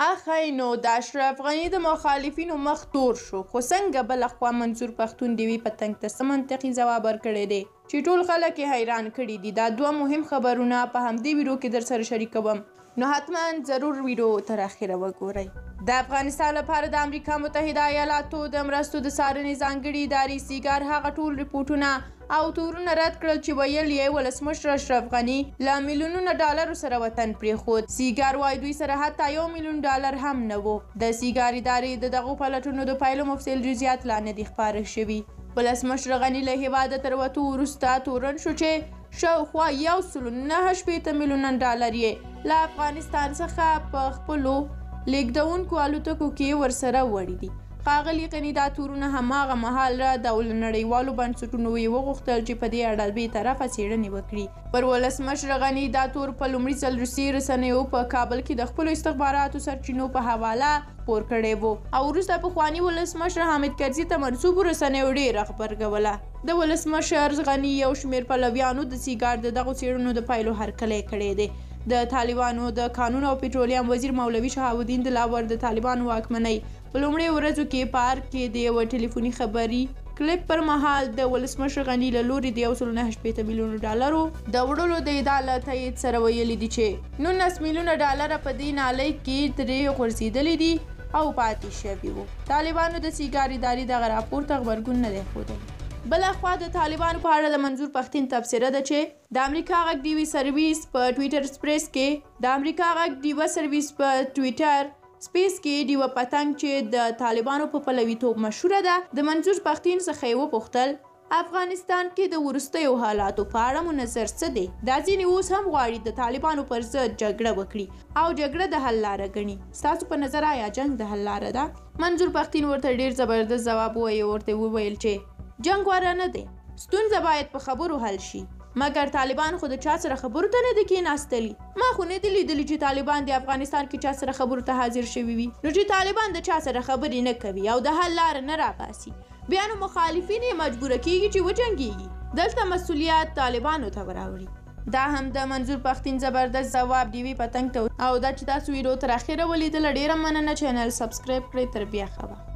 اخی نو د اشرف غني د مخالفینو مخ تور شو، خو څنګه بله خوا منظور پښتون د وی پتنګ ته څه منطقي ځواب ورکړی دی چې ټول خلک یې حیران کړي دي. دا دوه مهم خبرونه په همدې ویډیو کې در سره شریکوم، نو حتما ضرور ویډیو تر اخره وګورئ. د افغانستان لپاره د امریکا متحده ایالاتو د مرستو د څارنې ځانګړي ادارې سیګار هغه ټول ریپورټونه او تورونه رد کړل چې ویل یې ولسمشر اشرف غني له میلیونونو ډالرو سره وطن پرېښود. سیګار وایي دوی سره حتی $1 میلیون هم نه و. د سیګار ادارې د دغو پلټنو د پایلو مفصل جزئیات لا نه دي خپاره شوي. ولسمشر غني له هېواده تر وتو وروسته تورن شو چې شاوخوا $1.9 میلیون یې له افغانستان څخه په خپلو لیږدونکو الوتکو کې ورسره وړي دي. ښاغلي غني دا تورونه هماغه مهال د نړیوالو بنسټونو یې وغوښتل چې په دې اړه بې طرفه څېړنې وکړي. پر ولسمشر غني دا تور په لومړي ځل روسي رسنیو په کابل کې د خپلو استخباراتو سرچینو په حواله خپور کړی و او وروسته پخواني ولسمشر حامد کرزي ته منسوبو رسنیو ډېره غبرګوله. د ولسمشر غني یو شمېر پلویانو د سیګار د دغو څېړنو د پایلو هرکلی کړی دی. د طالبانو د قانون او پټرولیم وزیر مولوي شهاب الدین دلاور د طالبانو واکمنۍ په لومړیو ورځو کې پارک کې د یوه ټلیفوني خبري کلیپ پر مهال د ولسمشر غني له لوري د $1.9 میلیون د وړلو د ادعا له تایید سره ویلي دي چې $19 میلیون په دې نالۍ کې ترې غورځېدلي دي او پاتې شوي وو. طالبانو د سیګار ادارې دغه راپور ته غبرګون نه دی ښودلی. بلخوا د طالبانو په اړه د منظور پښتین تبصره ده چې د امریکا غږ ډیوي سرویس په ټویټر سپیس کې د امریکا غږ ډیوه سرویس په ټویټر سپیس کې ډیوه پتنګ چې د طالبانو په پلویتوب مشهوره ده د منظور پښتین څخه یې وپوښتل افغانستان کې د وروستیو حالاتو په اړه مو نظر څه دی؟ دا ځینې اوس هم غواړي د طالبانو پر ضد جګړه وکړي او جګړه د حل لاره ګڼي. ستاسو په نظر آیا جنګ د حل لاره ده؟ منظور پښتین ورته ډیر زبردست ځواب ووایي. ورته وویل چې جنګ غوره نه دی، ستونزه باید په خبرو حل شي. مګر طالبان خو د چا سره خبرو ته نه دي کېناستلي. ما خو نه دي لیدلي چې طالبان د افغانستان کې چا سره خبرو ته حاضر شوي وي. نو چې طالبان د چا سره خبرې نه کوي او د حل لاره نه راباسي، بیا نو مخالفین یې مجبوره کېږي چې وجنګېږي. دلته مسؤلیت طالبانو ته وراوړي. دا هم د منظور پښتین زبردست ځواب ډیوي پتنګ ته او دا چې تاسو ویډیو تر اخره ولیدله ډېره مننه. چینل سبسکرایب کړئ. تر بیا ښه وخت.